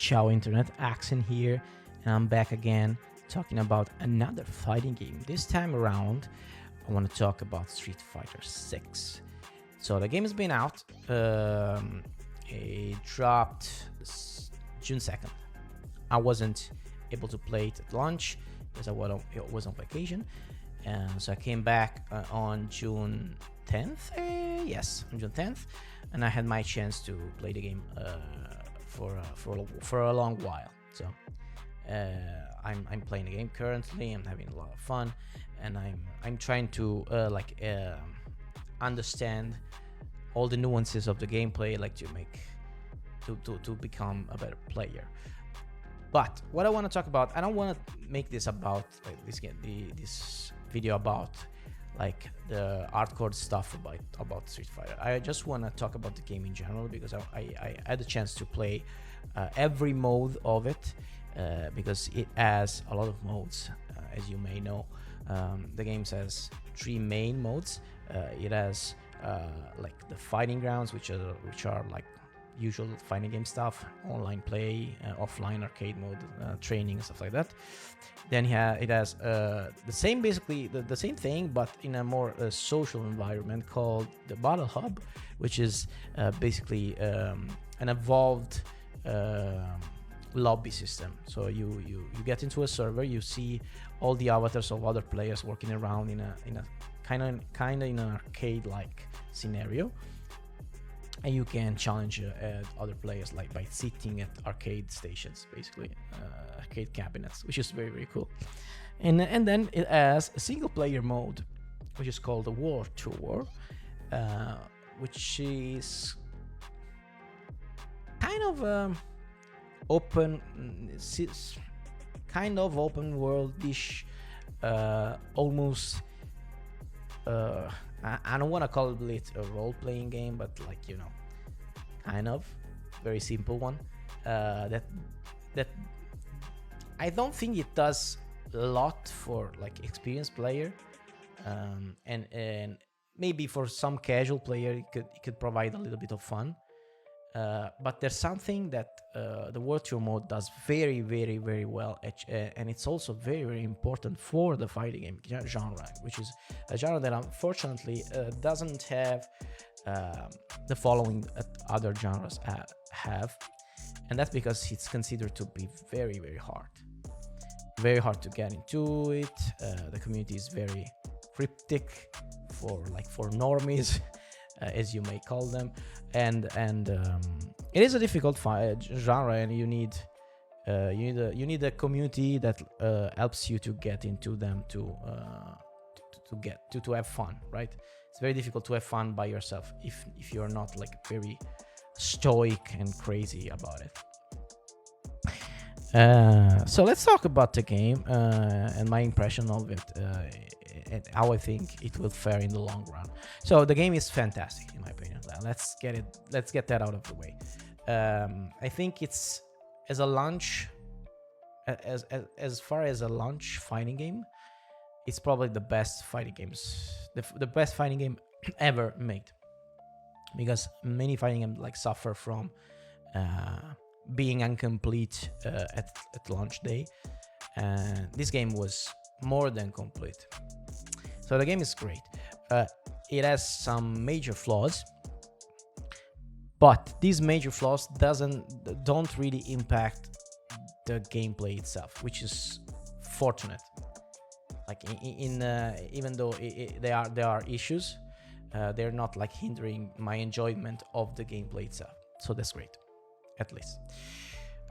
Ciao Internet, Axon here, and I'm back again talking about another fighting game. This time around, I want to talk about Street Fighter 6. So the game has been out. It dropped June 2nd. I wasn't able to play it at launch because I was on vacation. So I came back on June 10th. Yes, on June 10th, and I had my chance to play the game for a long while. So I'm playing the game currently. I'm having a lot of fun, and I'm trying to understand all the nuances of the gameplay, like to become a better player. But what I want to talk about, I don't want to make this about like this video about like the hardcore stuff about Street Fighter. I just want to talk about the game in general because I had a chance to play every mode of it because it has a lot of modes, as you may know. The game has 3 main modes. It has like the fighting grounds, which are like usual fighting game stuff, online play, offline arcade mode, training and stuff like that. Then it has basically the same thing, but in a more social environment called the Battle Hub, which is basically an evolved lobby system. So you get into a server, you see all the avatars of other players working around in a kind of in an arcade-like scenario. And you can challenge other players like by sitting at arcade stations, basically arcade cabinets, which is very, very cool. And then it has a single player mode, which is called the War Tour, which is kind of open world-ish, almost. I don't want to call it a role-playing game, but like, kind of very simple one. That I don't think it does a lot for like experienced player, and maybe for some casual player it could provide a little bit of fun. But there's something that the World Tour mode does very, very, very well, and it's also very, very important for the fighting game genre, which is a genre that unfortunately doesn't have the following that other genres have, and that's because it's considered to be very, very hard to get into it. The community is very cryptic for normies, as you may call them, and it is a difficult genre, and you need a community that helps you to get into them to have fun, right? It's very difficult to have fun by yourself if you're not like very stoic and crazy about it. So let's talk about the game and my impression of it, and how I think it will fare in the long run. So the game is fantastic in my opinion. Let's get that out of the way. I think it's as far as a launch fighting game, it's probably the best fighting best fighting game ever made, because many fighting games like suffer from being incomplete at launch day, and this game was more than complete. So the game is great. It has some major flaws, but these major flaws don't really impact the gameplay itself, which is fortunate. Like even though there are issues, they're not like hindering my enjoyment of the gameplay itself. So that's great, at least.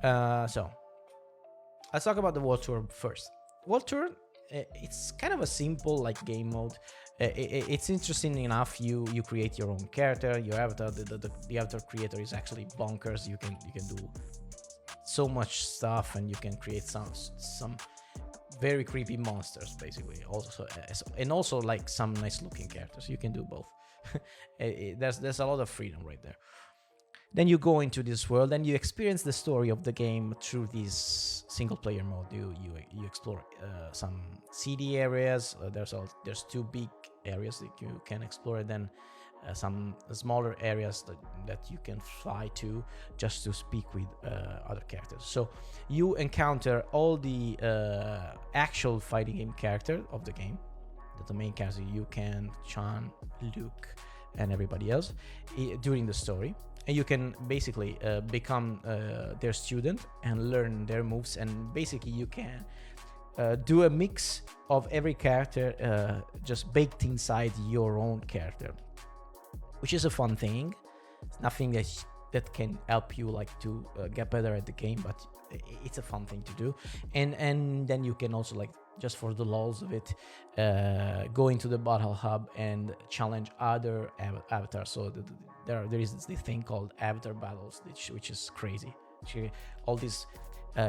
So let's talk about the World Tour first. World Tour, it's kind of a simple like game mode. It's interesting enough. You create your own character, your avatar. The avatar creator is actually bonkers. You can do so much stuff, and you can create some very creepy monsters, basically. Also like some nice looking characters. You can do both. There's a lot of freedom right there. Then you go into this world and you experience the story of the game through this single player mode. You explore some city areas. There's 2 big areas that you can explore. Then some smaller areas that you can fly to just to speak with other characters. So you encounter all the actual fighting game character of the game, the main character, Yuken, Chan, Luke, and everybody else during the story. And you can basically become their student and learn their moves, and basically you can do a mix of every character just baked inside your own character, which is a fun thing. It's nothing that can help you like to get better at the game, but it's a fun thing to do. And then you can also, like, just for the lols of it, go into the battle hub and challenge other avatars. So there is this thing called avatar battles, which is crazy. All these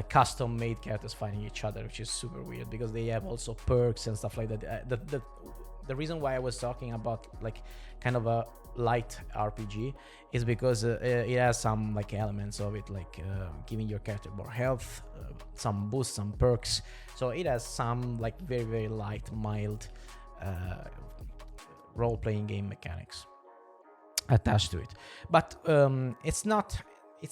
custom made characters fighting each other, which is super weird because they have also perks and stuff like that. The reason why I was talking about like kind of a light RPG is because it has some like elements of it, like giving your character more health, some boosts, some perks. So it has some like very, very light, mild role-playing game mechanics attached to it. But it's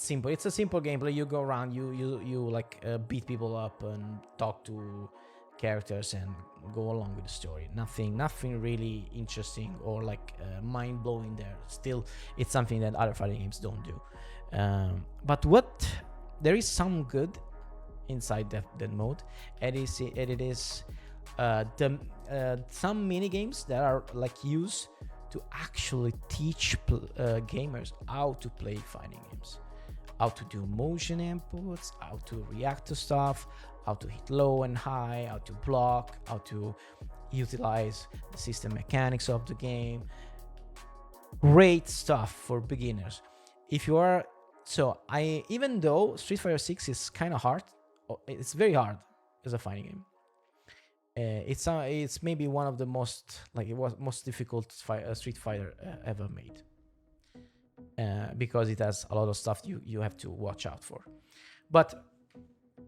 simple. It's a simple gameplay. You go around, you like beat people up and talk to characters and go along with the story. Nothing really interesting or like mind-blowing there. Still, it's something that other fighting games don't do. But there is some good inside that mode, and it is some mini games that are like used to actually teach gamers how to play fighting games, how to do motion inputs, how to react to stuff, how to hit low and high, how to block, how to utilize the system mechanics of the game. Great stuff for beginners. Even though Street Fighter 6 is kind of hard, it's very hard as a fighting game. It's maybe one of the most difficult Street Fighter ever made, because it has a lot of stuff you have to watch out for. But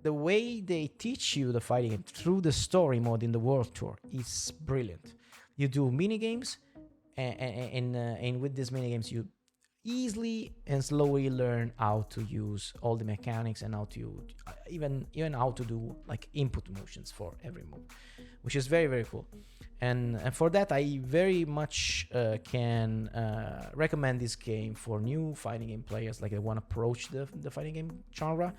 the way they teach you the fighting game through the story mode in the World Tour is brilliant. You do mini games, and with these mini games you easily and slowly learn how to use all the mechanics and how to even how to do like input motions for every move, which is very, very cool. And for that, I very much can recommend this game for new fighting game players, like they want to approach the fighting game genre,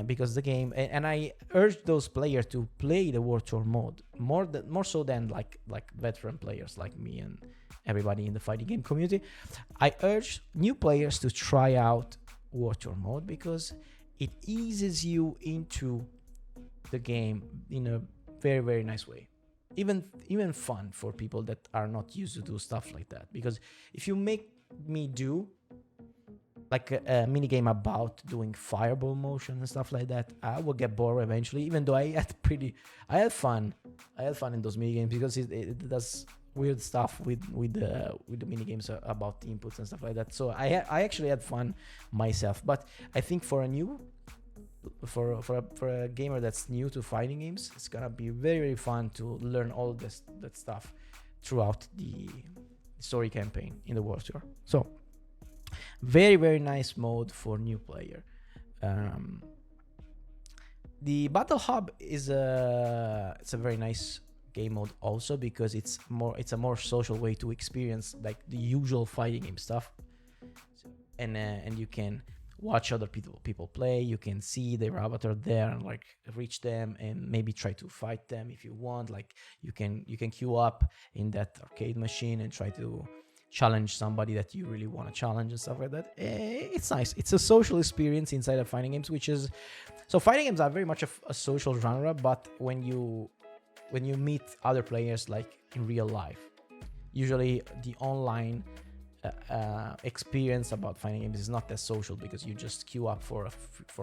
because the game, and I urge those players to play the World Tour mode more so than like veteran players like me and everybody in the fighting game community. I urge new players to try out World Tour mode because it eases you into the game in a very, very nice way. Even fun for people that are not used to do stuff like that. Because if you make me do like a mini game about doing fireball motion and stuff like that, I will get bored eventually. Even though I had fun in those mini games because it does weird stuff with the mini games about the inputs and stuff like that. So I actually had fun myself. But I think for a gamer that's new to fighting games, it's gonna be very, very fun to learn all that stuff throughout the story campaign in the World Tour. So very, very nice mode for new player. The Battle Hub it's a very nice game mode also because it's a more social way to experience like the usual fighting game stuff. And you can watch other people play. You can see their avatar there and like reach them and maybe try to fight them if you want. Like you can queue up in that arcade machine and try to challenge somebody that you really want to challenge and stuff like that. It's nice. It's a social experience inside of fighting games, so fighting games are very much a social genre. But when you meet other players like in real life, usually the online experience about fighting games is not that social because you just queue up for a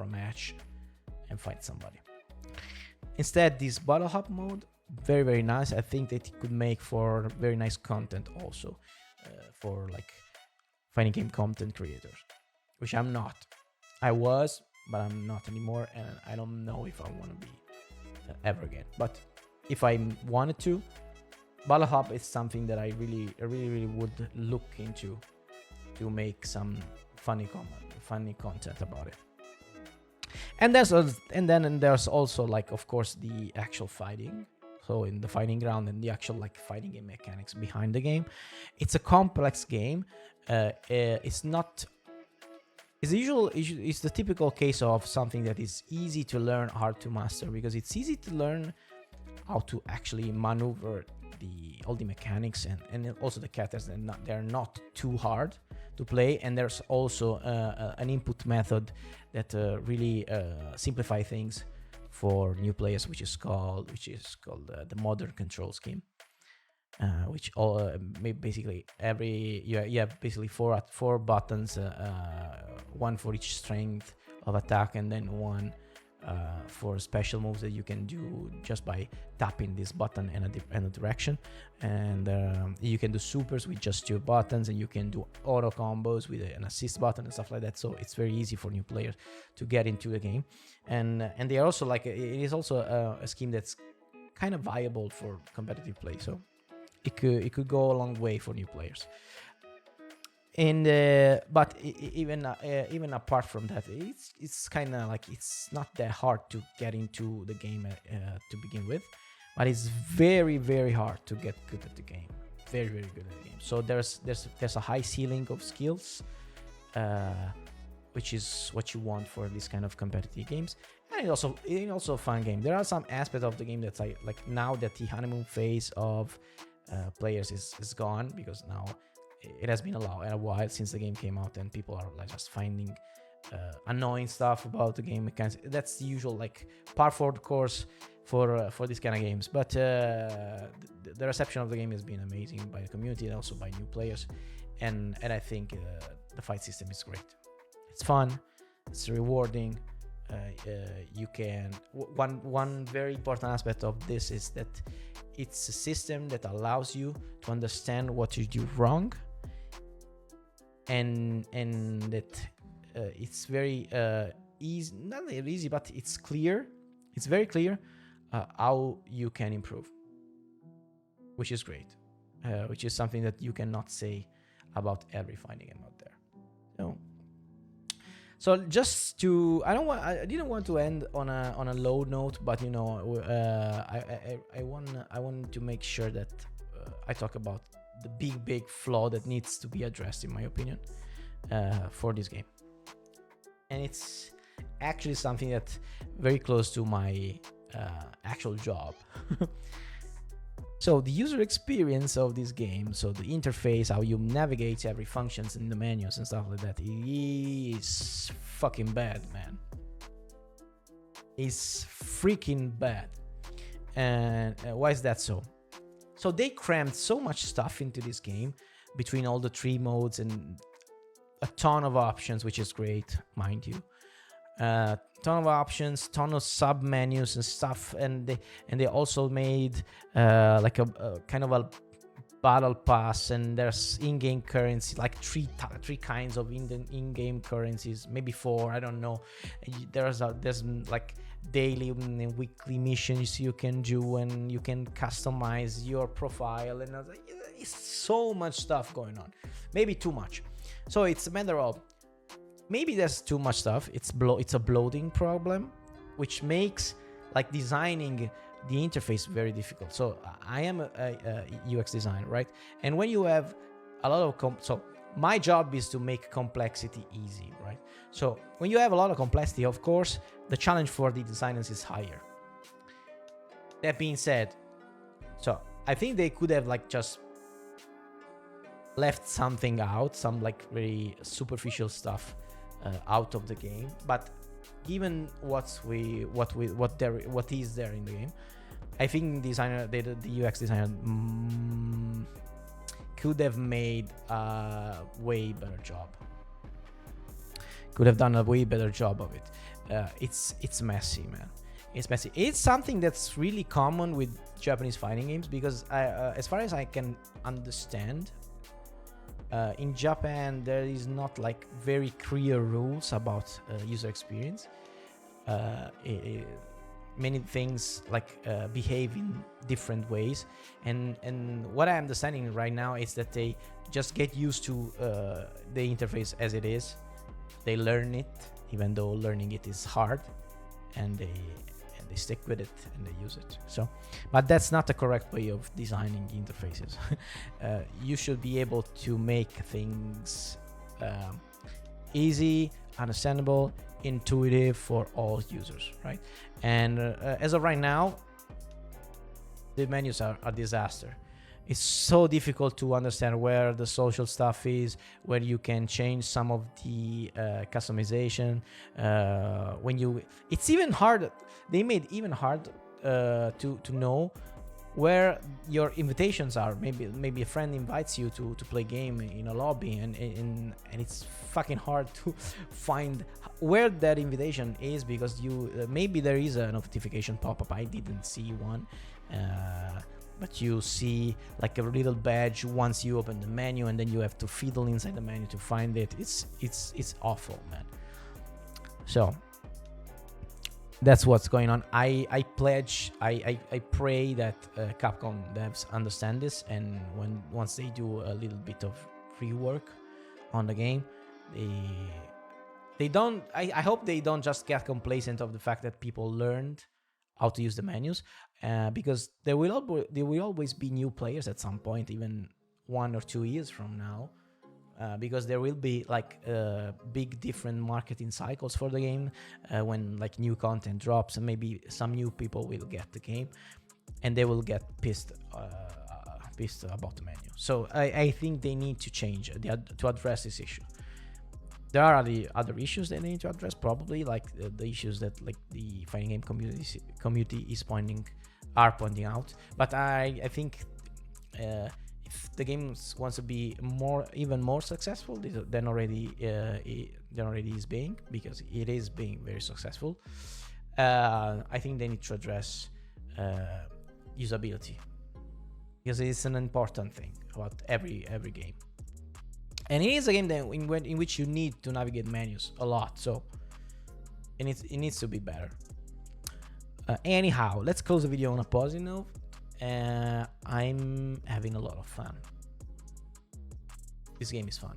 match and fight somebody. Instead, this Battle Hub mode, very, very nice. I think that it could make for very nice content also for like fighting game content creators, which I'm not. I was, but I'm not anymore, and I don't know if I want to be ever again. But if I wanted to, Battle Hub is something that I really would look into to make some funny content about it. And there's also like, of course, the actual fighting. So in the fighting ground and the actual like fighting game mechanics behind the game, it's a complex game. It's not. It's the typical case of something that is easy to learn, hard to master, because it's easy to learn how to actually maneuver all the mechanics and also the characters. They're not too hard to play, and there's also an input method that really simplify things for new players, which is called the modern control scheme. Which all basically you have basically four buttons, one for each strength of attack, and then one for special moves that you can do just by tapping this button in a direction. And you can do supers with just 2 buttons, and you can do auto combos with an assist button and stuff like that. So it's very easy for new players to get into the game, and they are also like, it is also a scheme that's kind of viable for competitive play. So it could go a long way for new players. And but even apart from that, it's kind of like, it's not that hard to get into the game to begin with, but it's very, very hard to get good at the game. Very, very good at the game. So there's a high ceiling of skills, which is what you want for this kind of competitive games. And it's also a fun game. There are some aspects of the game that's like now that the honeymoon phase of players is gone, because now it has been a while since the game came out, and people are like just finding annoying stuff about the game mechanics. That's the usual like par 4 course for these kind of games. But the reception of the game has been amazing by the community and also by new players, and I think the fight system is great. It's fun, it's rewarding. You can one very important aspect of this is that it's a system that allows you to understand what you do wrong, and that it's very easy, not easy, but it's very clear how you can improve, which is great, which is something that you cannot say about every fighting game out there. So just to, I didn't want to end on a low note, but you know, I want to make sure that I talk about the big flaw that needs to be addressed, in my opinion, for this game. And it's actually something that's very close to my actual job. So the user experience of this game, so the interface, how you navigate every functions in the menus and stuff like that, is fucking bad, man. It's freaking bad. And why is that so? So they crammed so much stuff into this game, between all the 3 modes and a ton of options, which is great, mind you. Ton of options, ton of sub menus and stuff, and they also made like a kind of a battle pass, and there's in-game currency, like three kinds of in-game currencies, maybe 4, I don't know. There's like daily and weekly missions you can do, and you can customize your profile, and it's so much stuff going on, maybe too much. So it's a matter of, maybe there's too much stuff. It's a bloating problem, which makes like designing the interface very difficult. So I am a UX designer, right? And when you have a lot of so my job is to make complexity easy, right? So when you have a lot of complexity, of course, the challenge for the designers is higher. That being said, so I think they could have like just left something out, some like very superficial stuff out of the game. But given what is there in the game, I think the UX designer could have made a way better job. Could have done a way better job of it. It's messy, man. It's messy. It's something that's really common with Japanese fighting games, because as far as I can understand, in Japan there is not like very clear rules about user experience. many things like behave in different ways, and what I'm understanding right now is that they just get used to the interface as it is. They learn it, even though learning it is hard, and they stick with it and they use it. So, but that's not the correct way of designing interfaces. You should be able to make things easy, understandable, intuitive for all users, right? And as of right now, the menus are a disaster. It's so difficult to understand where the social stuff is, where you can change some of the customization. It's even hard. They made even hard to know where your invitations are. Maybe a friend invites you to play game in a lobby, and it's fucking hard to find where that invitation is, because you maybe there is a notification pop-up. I didn't see one. But you see like a little badge once you open the menu, and then you have to fiddle inside the menu to find it. It's awful, man. So that's what's going on. I pray that Capcom devs understand this, and once they do a little bit of rework on the game, they don't. I hope they don't just get complacent of the fact that people learned how to use the menus, because there will always be new players at some point, even 1 or 2 years from now, because there will be like big different marketing cycles for the game when like new content drops, and maybe some new people will get the game and they will get pissed about the menu. So I think they need to change to address this issue. There are the other issues that they need to address, probably like the issues that like the fighting game community is pointing out. But I think if the game wants to be even more successful than already is being, because it is being very successful, I think they need to address usability, because it's an important thing about every game. And it is a game that in which you need to navigate menus a lot, so it needs to be better. Anyhow, let's close the video on a positive note. I'm having a lot of fun. This game is fun,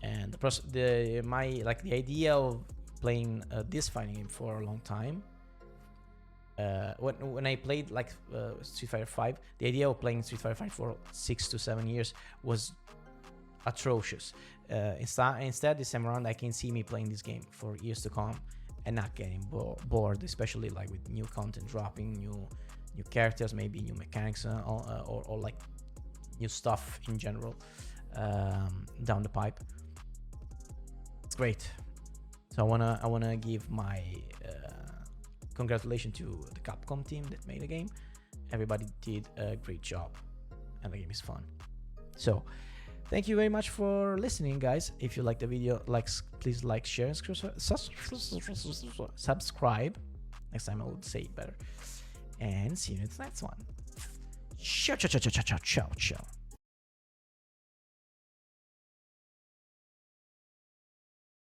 and the idea of playing this fighting game for a long time. When I played like Street Fighter 5, the idea of playing Street Fighter 5 for 6 to 7 years was atrocious. Instead, this time around, I can see me playing this game for years to come and not getting bored, especially like with new content dropping, new characters, maybe new mechanics, or like new stuff in general down the pipe. It's great. So I wanna give my congratulations to the Capcom team that made the game. Everybody did a great job, and the game is fun. So thank you very much for listening, guys. If you like the video, please like, share, and subscribe. Next time I would say it better. And see you in the next one. Ciao, ciao, ciao, ciao, ciao, ciao, ciao.